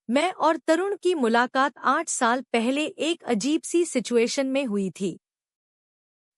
मैं और तरुण की मुलाकात 8 साल पहले एक अजीब सी सिचुएशन में हुई थी।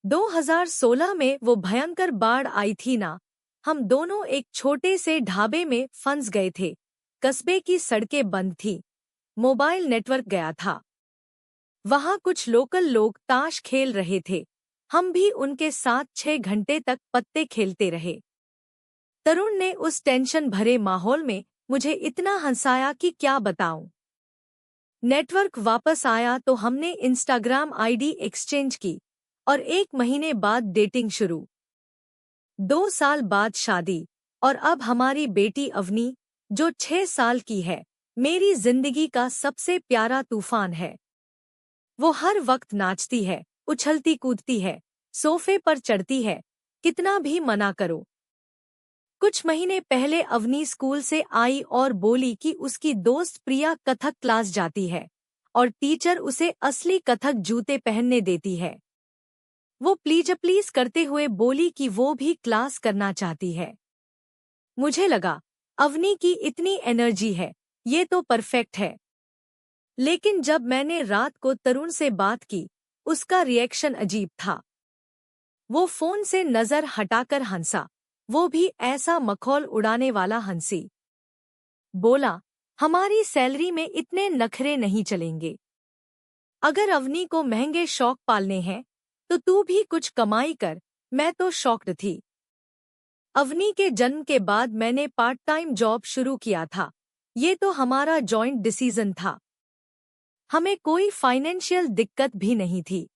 2016 में वो भयंकर बाढ़ आई थी ना। हम दोनों एक छोटे से ढाबे में फंस गए थे। कस्बे की सड़कें बंद थी, मोबाइल नेटवर्क गया था। वहाँ कुछ लोकल लोग ताश खेल रहे थे। हम भी उनके साथ 6 घंटे तक पत्ते खेलते रहे। तरुण ने उस टेंशन भरे माहौल में मुझे इतना हंसाया कि क्या बताऊं। नेटवर्क वापस आया तो हमने इंस्टाग्राम आईडी एक्सचेंज की और 1 महीने बाद डेटिंग शुरू। 2 साल बाद शादी और अब हमारी बेटी अवनी, जो 6 साल की है, मेरी जिंदगी का सबसे प्यारा तूफान है। वो हर वक्त नाचती है, उछलती कूदती है, सोफे पर चढ़ती है, कितना भी मना करो। कुछ महीने पहले अवनी स्कूल से आई और बोली कि उसकी दोस्त प्रिया कथक क्लास जाती है और टीचर उसे असली कथक जूते पहनने देती है। वो प्लीज करते हुए बोली कि वो भी क्लास करना चाहती है। मुझे लगा, अवनी की इतनी एनर्जी है, ये तो परफेक्ट है। लेकिन जब मैंने रात को तरुण से बात की, उसका रिएक्शन अजीब था। वो फोन से नजर हटाकर हंसा, वो भी ऐसा मखौल उड़ाने वाला हंसी। बोला, हमारी सैलरी में इतने नखरे नहीं चलेंगे। अगर अवनी को महंगे शौक पालने हैं तो तू भी कुछ कमाई कर। मैं तो शॉक्ड थी। अवनी के जन्म के बाद मैंने पार्ट टाइम जॉब शुरू किया था। ये तो हमारा जॉइंट डिसीजन था। हमें कोई फाइनेंशियल दिक्कत भी नहीं थी,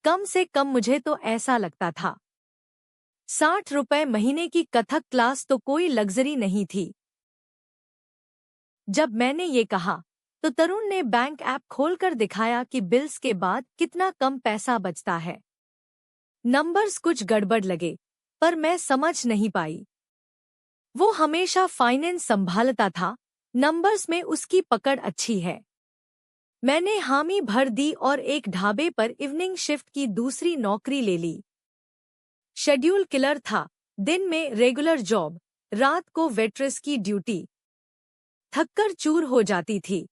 कम से कम मुझे तो ऐसा लगता था। 60 रुपए महीने की कथक क्लास तो कोई लग्जरी नहीं थी। जब मैंने ये कहा तो तरुण ने बैंक ऐप खोलकर दिखाया कि बिल्स के बाद कितना कम पैसा बचता है। नंबर्स कुछ गड़बड़ लगे, पर मैं समझ नहीं पाई। वो हमेशा फाइनेंस संभालता था, नंबर्स में उसकी पकड़ अच्छी है। मैंने हामी भर दी और एक ढाबे पर इवनिंग शिफ्ट की दूसरी नौकरी ले ली। शेड्यूल किलर था, दिन में रेगुलर जॉब, रात को वेट्रेस की ड्यूटी। थककर चूर हो जाती थी,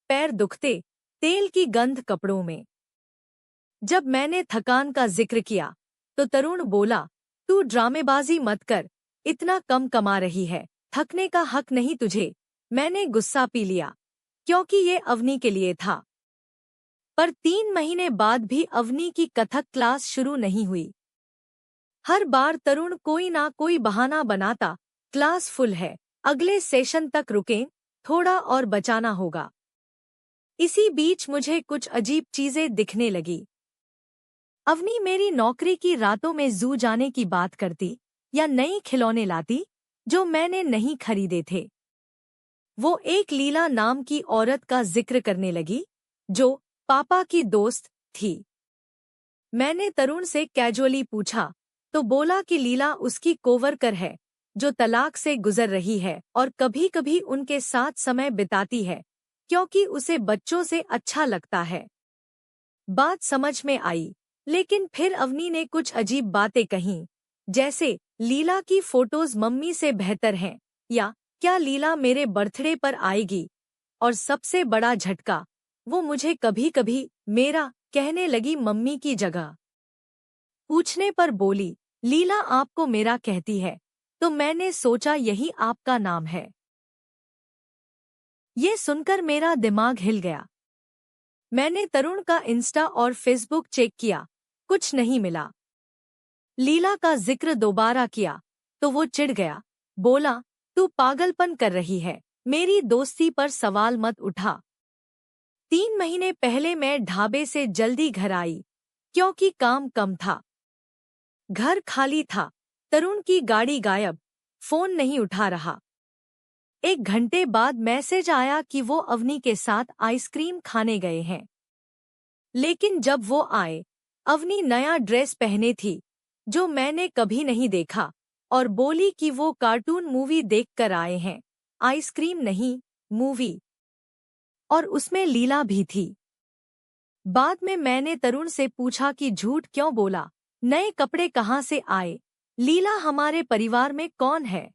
पैर दुखते, तेल की गंध कपड़ों में। जब मैंने थकान का जिक्र किया तो तरुण बोला, तू ड्रामेबाजी मत कर, इतना कम कमा रही है, थकने का हक नहीं तुझे। मैंने गुस्सा पी लिया, क्योंकि ये अवनी के लिए था। पर 3 महीने बाद भी अवनी की कथक क्लास शुरू नहीं हुई। हर बार तरुण कोई ना कोई बहाना बनाता, क्लास फुल है, अगले सेशन तक रुकें, थोड़ा और बचाना होगा। इसी बीच मुझे कुछ अजीब चीजें दिखने लगी। अवनी मेरी नौकरी की रातों में जू जाने की बात करती या नई खिलौने लाती जो मैंने नहीं खरीदे थे। वो एक लीला नाम की औरत का जिक्र करने लगी, जो पापा की दोस्त थी। मैंने तरुण से कैजुअली पूछा तो बोला कि लीला उसकी कोवर्कर है, जो तलाक से गुजर रही है और कभी-कभी उनके साथ समय बिताती है, क्योंकि उसे बच्चों से अच्छा लगता है। बात समझ में आई, लेकिन फिर अवनी ने कुछ अजीब बातें कहीं, जैसे लीला की फोटोज मम्मी से बेहतर हैं, या क्या लीला मेरे बर्थडे पर आएगी। और सबसे बड़ा झटका, वो मुझे कभी-कभी मेरा कहने लगी मम्मी की जगह। पूछने पर बोली, लीला आपको मेरा कहती है, तो मैंने सोचा यही आपका नाम है। ये सुनकर मेरा दिमाग हिल गया। मैंने तरुण का इंस्टा और फेसबुक चेक किया, कुछ नहीं मिला। लीला का जिक्र दोबारा किया तो वो चिढ़ गया, बोला, तू पागलपन कर रही है, मेरी दोस्ती पर सवाल मत उठा। 3 महीने पहले मैं ढाबे से जल्दी घर आई, क्योंकि काम कम था। घर खाली था, तरुण की गाड़ी गायब, फोन नहीं उठा रहा। 1 घंटे बाद मैसेज आया कि वो अवनी के साथ आइसक्रीम खाने गए हैं। लेकिन जब वो आए, अवनी नया ड्रेस पहने थी, जो मैंने कभी नहीं देखा, और बोली कि वो कार्टून मूवी देखकर आए हैं, आइसक्रीम नहीं, मूवी। और उसमें लीला भी थी। बाद में मैंने तरुण से पूछा कि झूठ क्यों बोला, नए कपड़े कहाँ से आए, लीला हमारे परिवार में कौन है।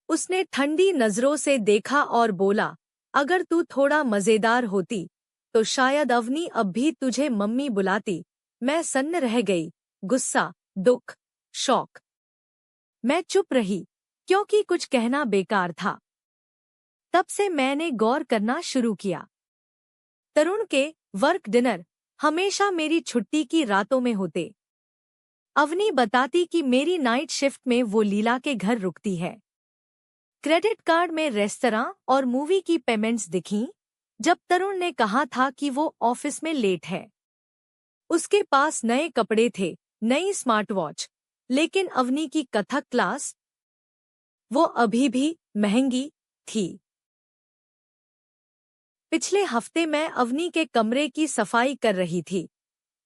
उसने ठंडी नजरों से देखा और बोला, अगर तू थोड़ा मजेदार होती तो शायद अवनी अब भी तुझे मम्मी बुलाती। मैं सन्न रह गई, गुस्सा, दुख, शौक। मैं चुप रही क्योंकि कुछ कहना बेकार था। तब से मैंने गौर करना शुरू किया। तरुण के वर्क डिनर हमेशा मेरी छुट्टी की रातों में होते। अवनी बताती कि मेरी नाइट शिफ्ट में वो लीला के घर रुकती है। क्रेडिट कार्ड में रेस्तरां और मूवी की पेमेंट्स दिखीं जब तरुण ने कहा था कि वो ऑफिस में लेट है। उसके पास नए कपड़े थे, नई स्मार्ट वॉच, लेकिन अवनी की कथक क्लास, वो अभी भी महंगी थी। पिछले हफ्ते मैं अवनी के कमरे की सफाई कर रही थी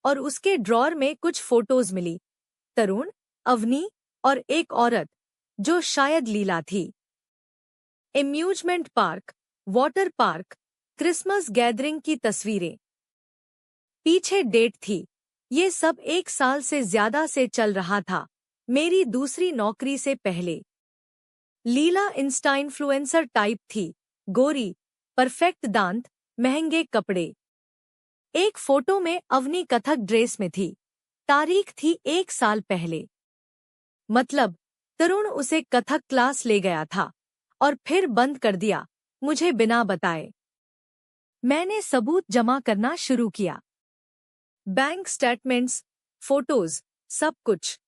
और उसके ड्रॉर में कुछ फोटोज मिली। तरुण, अवनी और एक औरत जो शायद लीला थी। Amusement park, water park, Christmas gathering की तस्वीरें। पीछे डेट थी। ये सब 1 साल से ज्यादा से चल रहा था, मेरी दूसरी नौकरी से पहले। लीला इंस्टा इन्फ्लुएंसर टाइप थी, गोरी, परफेक्ट दांत, महंगे कपड़े। एक फोटो में अवनी कथक ड्रेस में थी। तारीख थी 1 साल पहले। मतलब तरुण उसे कथक क्लास ले गया था और फिर बंद कर दिया, मुझे बिना बताए। मैंने सबूत जमा करना शुरू किया। बैंक स्टेटमेंट्स, फोटोज, सब कुछ।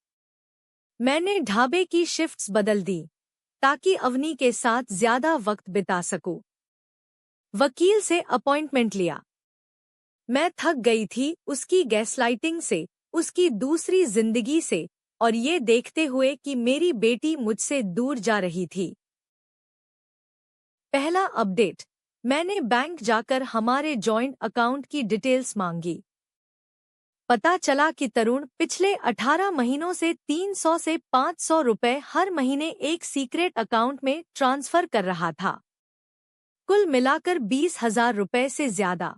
मैंने ढाबे की शिफ्ट्स बदल दी ताकि अवनी के साथ ज्यादा वक्त बिता सकूं। वकील से अपॉइंटमेंट लिया। मैं थक गई थी उसकी गैसलाइटिंग से, उसकी दूसरी जिंदगी से, और ये देखते हुए कि मेरी बेटी मुझसे दूर जा रही थी। पहला अपडेट, मैंने बैंक जाकर हमारे जॉइंट अकाउंट की डिटेल्स मांगी। पता चला कि तरुण पिछले 18 महीनों से 300 से 500 रुपए हर महीने एक सीक्रेट अकाउंट में ट्रांसफर कर रहा था। कुल मिलाकर 20,000 रुपए से ज्यादा।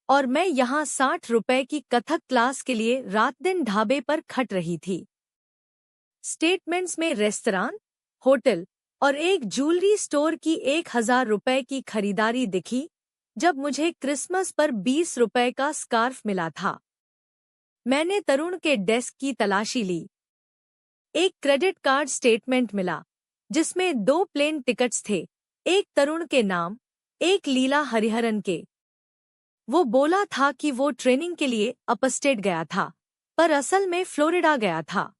और मैं यहाँ 60 रुपए की कथक क्लास के लिए रात दिन ढाबे पर खट रही थी। स्टेटमेंट्स में रेस्तरां, होटल और एक ज्वेलरी स्टोर की 1,000 रुपए की खरीदारी दिखी जब मुझे क्रिसमस पर 20 रुपए का स्कार्फ मिला था। मैंने तरुण के डेस्क की तलाशी ली। एक क्रेडिट कार्ड स्टेटमेंट मिला जिसमें 2 प्लेन टिकट्स थे, एक तरुण के नाम, एक लीला हरिहरन के। वो बोला था कि वो ट्रेनिंग के लिए अपस्टेट गया था, पर असल में फ्लोरिडा गया था।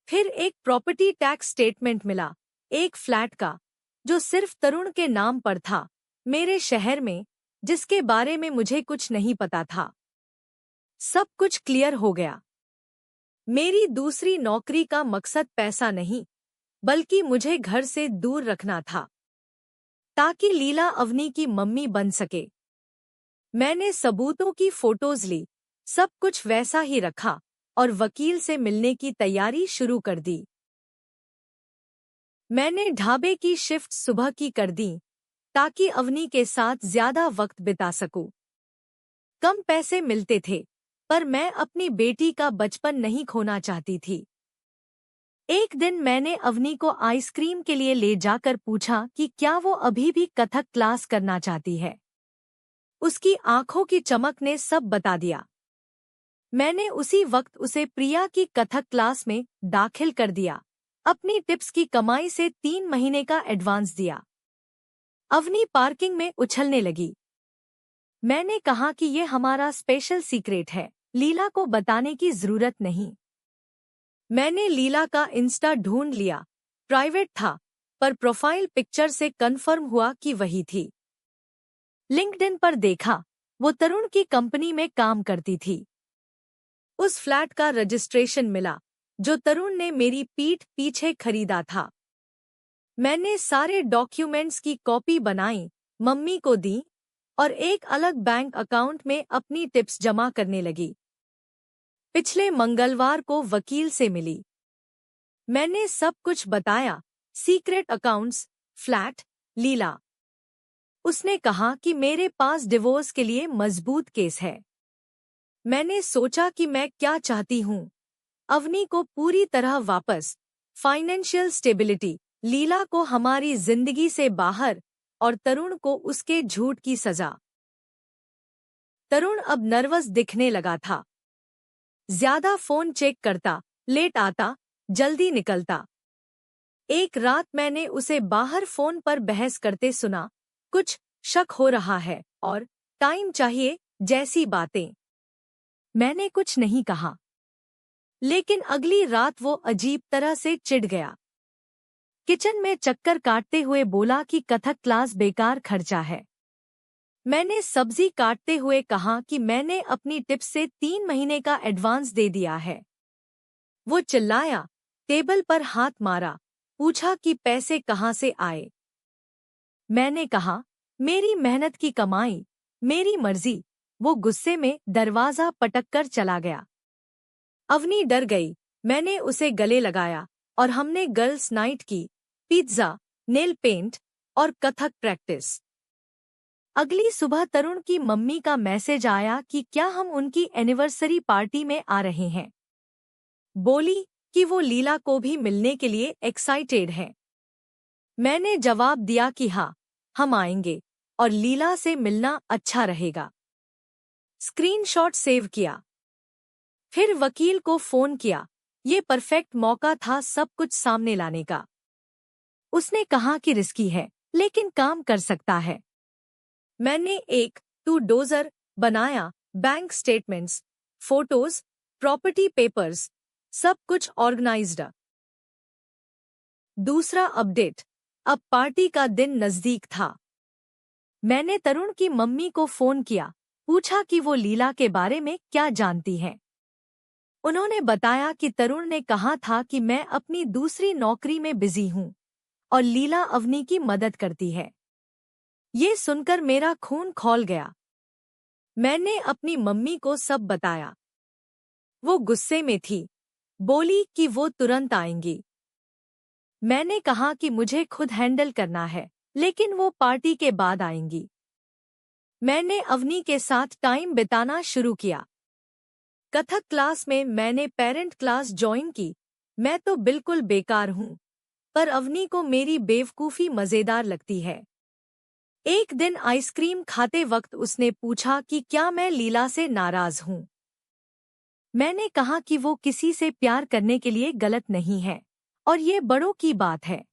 फिर एक प्रॉपर्टी टैक्स स्टेटमेंट मिला, एक फ्लैट का, जो सिर्फ तरुण के नाम पर था, मेरे शहर में, जिसके बारे में मुझे कुछ नहीं पता था। सब कुछ क्लियर हो गया। मेरी दूसरी नौकरी का मकसद पैसा नहीं, बल्कि मुझे घर से दूर रखना था, ताकि लीला अवनी की मम्मी बन सके। मैंने सबूतों की फोटोज ली, सब कुछ वैसा ही रखा और वकील से मिलने की तैयारी शुरू कर दी। मैंने ढाबे की शिफ्ट सुबह की कर दी ताकि अवनी के साथ ज्यादा वक्त बिता सकूं। कम पैसे मिलते थे, पर मैं अपनी बेटी का बचपन नहीं खोना चाहती थी। एक दिन मैंने अवनी को आइसक्रीम के लिए ले जाकर पूछा कि क्या वो अभी भी कथक क्लास करना चाहती है। उसकी आंखों की चमक ने सब बता दिया। मैंने उसी वक्त उसे प्रिया की कथक क्लास में दाखिल कर दिया, अपनी टिप्स की कमाई से 3 महीने का एडवांस दिया। अवनी पार्किंग में उछलने लगी। मैंने कहा कि ये हमारा स्पेशल सीक्रेट है, लीला को बताने की जरूरत नहीं। मैंने लीला का इंस्टा ढूंढ लिया, प्राइवेट था, पर प्रोफाइल पिक्चर से कंफर्म हुआ कि वही थी। लिंक्डइन पर देखा, वो तरुण की कंपनी में काम करती थी। उस फ्लैट का रजिस्ट्रेशन मिला जो तरुण ने मेरी पीठ पीछे खरीदा था। मैंने सारे डॉक्यूमेंट्स की कॉपी बनाई, मम्मी को दी और एक अलग बैंक अकाउंट में अपनी टिप्स जमा करने लगी। पिछले मंगलवार को वकील से मिली। मैंने सब कुछ बताया, सीक्रेट अकाउंट्स, फ्लैट, लीला। उसने कहा कि मेरे पास डिवोर्स के लिए मजबूत केस है। मैंने सोचा कि मैं क्या चाहती हूँ, अवनी को पूरी तरह वापस, फाइनेंशियल स्टेबिलिटी, लीला को हमारी जिंदगी से बाहर, और तरुण को उसके झूठ की सजा। तरुण अब नर्वस दिखने लगा था। ज्यादा फोन चेक करता, लेट आता, जल्दी निकलता। एक रात मैंने उसे बाहर फोन पर बहस करते सुना, कुछ शक हो रहा है और टाइम चाहिए जैसी बातें। मैंने कुछ नहीं कहा, लेकिन अगली रात वो अजीब तरह से चिढ़ गया। किचन में चक्कर काटते हुए बोला कि कथक क्लास बेकार खर्चा है। मैंने सब्जी काटते हुए कहा कि मैंने अपनी टिप्स से 3 महीने का एडवांस दे दिया है। वो चिल्लाया, टेबल पर हाथ मारा, पूछा कि पैसे कहाँ से आए। मैंने कहा, मेरी मेहनत की कमाई, मेरी मर्जी। वो गुस्से में दरवाजा पटककर चला गया। अवनी डर गई। मैंने उसे गले लगाया और हमने गर्ल्स नाइट की, पिज्जा, नेल पेंट और कथक प्रैक्टिस। अगली सुबह तरुण की मम्मी का मैसेज आया कि क्या हम उनकी एनिवर्सरी पार्टी में आ रहे हैं। बोली कि वो लीला को भी मिलने के लिए एक्साइटेड है। मैंने जवाब दिया कि हाँ, हम आएंगे और लीला से मिलना अच्छा रहेगा। स्क्रीनशॉट सेव किया। फिर वकील को फोन किया। ये परफेक्ट मौका था सब कुछ सामने लाने का। उसने कहा कि रिस्की है, लेकिन काम कर सकता है। मैंने एक टू डोजर बनाया, bank statements, photos, property papers, सब कुछ ऑर्गेनाइज्ड। दूसरा अपडेट, अब पार्टी का दिन नजदीक था। मैंने तरुण की मम्मी को फोन किया, पूछा कि वो लीला के बारे में क्या जानती हैं। उन्होंने बताया कि तरुण ने कहा था कि मैं अपनी दूसरी नौकरी में बिजी हूँ और लीला अवनी की मदद करती है। ये सुनकर मेरा खून खौल गया। मैंने अपनी मम्मी को सब बताया। वो गुस्से में थी, बोली कि वो तुरंत आएंगी। मैंने कहा कि मुझे खुद हैंडल करना है, लेकिन वो पार्टी के बाद आएंगी। मैंने अवनी के साथ टाइम बिताना शुरू किया। कथक क्लास में मैंने पेरेंट क्लास ज्वाइन की। मैं तो बिल्कुल बेकार हूँ, पर अवनी को मेरी बेवकूफ़ी मज़ेदार लगती है। एक दिन आइसक्रीम खाते वक्त उसने पूछा कि क्या मैं लीला से नाराज हूँ। मैंने कहा कि वो किसी से प्यार करने के लिए गलत नहीं है और ये बड़ों की बात है।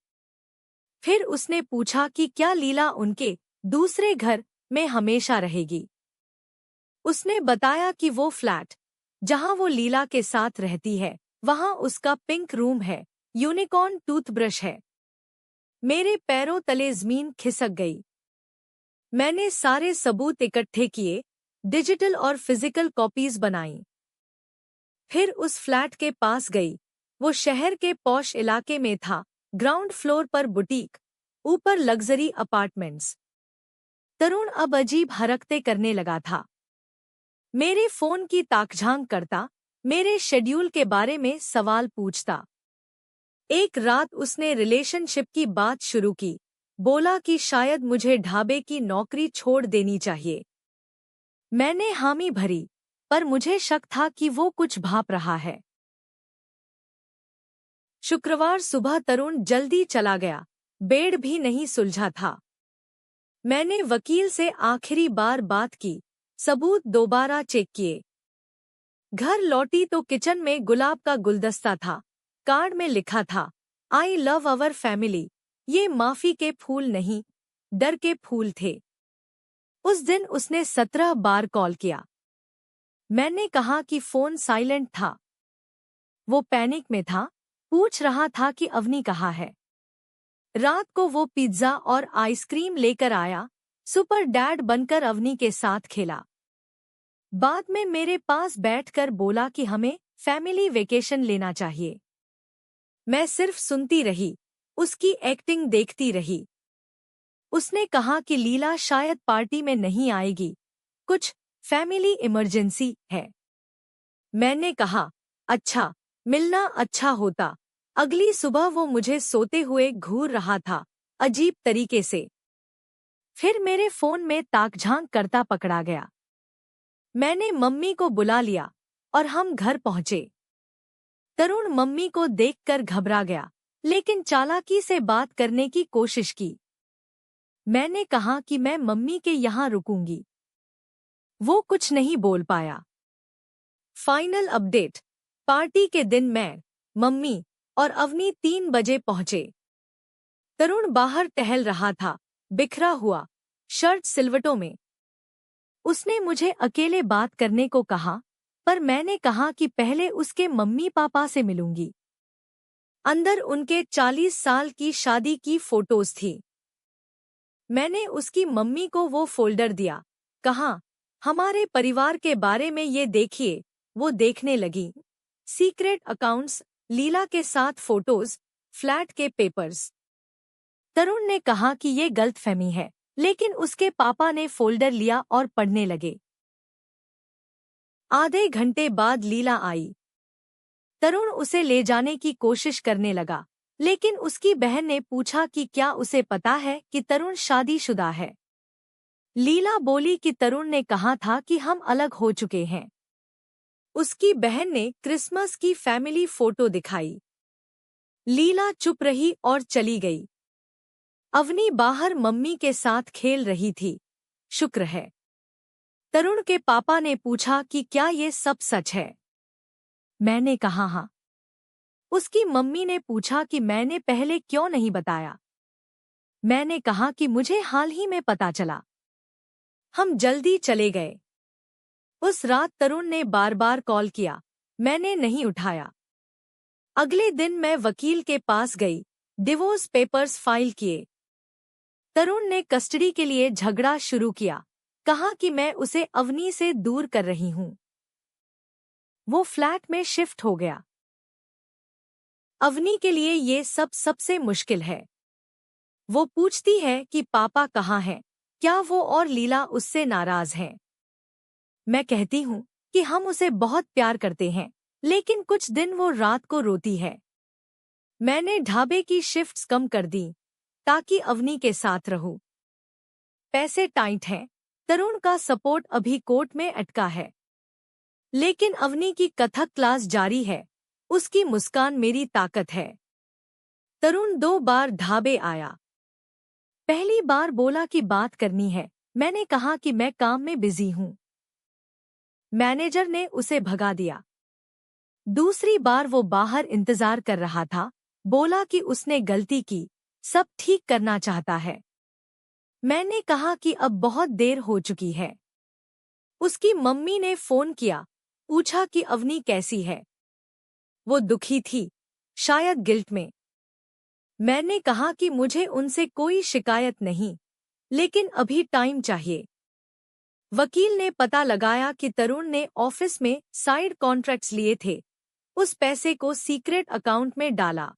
फिर उसने पूछा कि क्या लीला उनके दूसरे घर में हमेशा रहेगी। उसने बताया कि वो फ्लैट जहां वो लीला के साथ रहती है, वहां उसका पिंक रूम है, यूनिकॉर्न टूथब्रश है। मेरे पैरों तले जमीन खिसक गई। मैंने सारे सबूत इकट्ठे किए, डिजिटल और फिजिकल कॉपीज बनाई। फिर उस फ्लैट के पास गई। वो शहर के पॉश इलाके में था, ग्राउंड फ्लोर पर बुटीक, ऊपर लग्जरी अपार्टमेंट्स। तरुण अब अजीब हरकतें करने लगा था। मेरे फोन की ताकझांक करता, मेरे शेड्यूल के बारे में सवाल पूछता। एक रात उसने रिलेशनशिप की बात शुरू की, बोला कि शायद मुझे ढाबे की नौकरी छोड़ देनी चाहिए। मैंने हामी भरी, पर मुझे शक था कि वो कुछ भाप रहा है। शुक्रवार सुबह तरुण जल्दी चला गया, बेड भी नहीं सुलझा था। मैंने वकील से आखिरी बार बात की, सबूत दोबारा चेक किए। घर लौटी तो किचन में गुलाब का गुलदस्ता था। कार्ड में लिखा था, आई लव अवर फैमिली। ये माफी के फूल नहीं, डर के फूल थे। उस दिन उसने 17 बार कॉल किया। मैंने कहा कि फोन साइलेंट था। वो पैनिक में था, पूछ रहा था कि अवनी कहाँ है। रात को वो पिज्जा और आइसक्रीम लेकर आया, सुपर डैड बनकर अवनी के साथ खेला। बाद में मेरे पास बैठकर बोला कि हमें फैमिली वेकेशन लेना चाहिए। मैं सिर्फ सुनती रही, उसकी एक्टिंग देखती रही। उसने कहा कि लीला शायद पार्टी में नहीं आएगी, कुछ फैमिली इमरजेंसी है। मैंने कहा, अच्छा, मिलना अच्छा होता। अगली सुबह वो मुझे सोते हुए घूर रहा था, अजीब तरीके से। फिर मेरे फोन में ताकझांक करता पकड़ा गया। मैंने मम्मी को बुला लिया और हम घर पहुंचे। तरुण मम्मी को देखकर घबरा गया, लेकिन चालाकी से बात करने की कोशिश की। मैंने कहा कि मैं मम्मी के यहाँ रुकूंगी। वो कुछ नहीं बोल पाया। Final update. पार्टी के दिन मैं, मम्मी और अवनी 3 बजे पहुंचे। तरुण बाहर टहल रहा था, बिखरा हुआ, शर्ट सिलवटों में। उसने मुझे अकेले बात करने को कहा, पर मैंने कहा कि पहले उसके मम्मी पापा से मिलूंगी। अंदर उनके 40 साल की शादी की फोटोज थी। मैंने उसकी मम्मी को वो फोल्डर दिया, कहा, हमारे परिवार के बारे में ये देखिए। वो देखने लगी। सीक्रेट अकाउंट्स, लीला के साथ फोटोज, फ्लैट के पेपर्स। तरुण ने कहा कि ये गलतफहमी है, लेकिन उसके पापा ने फोल्डर लिया और पढ़ने लगे। आधे घंटे बाद लीला आई। तरुण उसे ले जाने की कोशिश करने लगा, लेकिन उसकी बहन ने पूछा कि क्या उसे पता है कि तरुण शादीशुदा है। लीला बोली कि तरुण ने कहा था कि हम अलग हो चुके हैं। उसकी बहन ने क्रिसमस की फैमिली फोटो दिखाई। लीला चुप रही और चली गई। अवनी बाहर मम्मी के साथ खेल रही थी। शुक्र है। तरुण के पापा ने पूछा कि क्या ये सब सच है। मैंने कहा हाँ। उसकी मम्मी ने पूछा कि मैंने पहले क्यों नहीं बताया। मैंने कहा कि मुझे हाल ही में पता चला। हम जल्दी चले गए। उस रात तरुण ने बार बार कॉल किया, मैंने नहीं उठाया। अगले दिन मैं वकील के पास गई, डिवोर्स पेपर्स फाइल किए। तरुण ने कस्टडी के लिए झगड़ा शुरू किया, कहा कि मैं उसे अवनी से दूर कर रही हूं। वो फ्लैट में शिफ्ट हो गया। अवनी के लिए ये सब सबसे मुश्किल है। वो पूछती है कि पापा कहाँ हैं, क्या वो और लीला उससे नाराज हैं। मैं कहती हूँ कि हम उसे बहुत प्यार करते हैं, लेकिन कुछ दिन वो रात को रोती है। मैंने ढाबे की शिफ्ट्स कम कर दी, ताकि अवनी के साथ रहूं। पैसे टाइट हैं, तरुण का सपोर्ट अभी कोर्ट में अटका है। लेकिन अवनी की कथक क्लास जारी है, उसकी मुस्कान मेरी ताकत है। तरुण 2 बार ढाबे आया। पहली बार बोला कि बात करनी है, मैंने कहा कि मैं काम में बिजी हूं। मैनेजर ने उसे भगा दिया। दूसरी बार वो बाहर इंतजार कर रहा था, बोला कि उसने गलती की, सब ठीक करना चाहता है। मैंने कहा कि अब बहुत देर हो चुकी है। उसकी मम्मी ने फोन किया, पूछा कि अवनी कैसी है। वो दुखी थी, शायद गिल्ट में। मैंने कहा कि मुझे उनसे कोई शिकायत नहीं, लेकिन अभी टाइम चाहिए। वकील ने पता लगाया कि तरुण ने ऑफिस में साइड कॉन्ट्रैक्ट्स लिए थे, उस पैसे को सीक्रेट अकाउंट में डाला।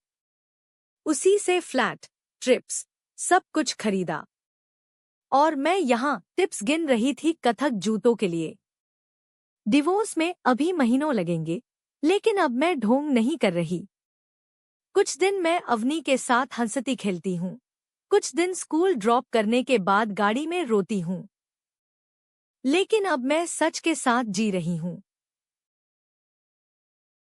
उसी से फ्लैट, ट्रिप्स, सब कुछ खरीदा। और मैं यहाँ टिप्स गिन रही थी कथक जूतों के लिए। डिवोर्स में अभी महीनों लगेंगे, लेकिन अब मैं ढोंग नहीं कर रही। कुछ दिन मैं अवनी के साथ हंसती खेलती हूँ, कुछ दिन स्कूल ड्रॉप करने के बाद गाड़ी में रोती हूँ। लेकिन अब मैं सच के साथ जी रही हूँ।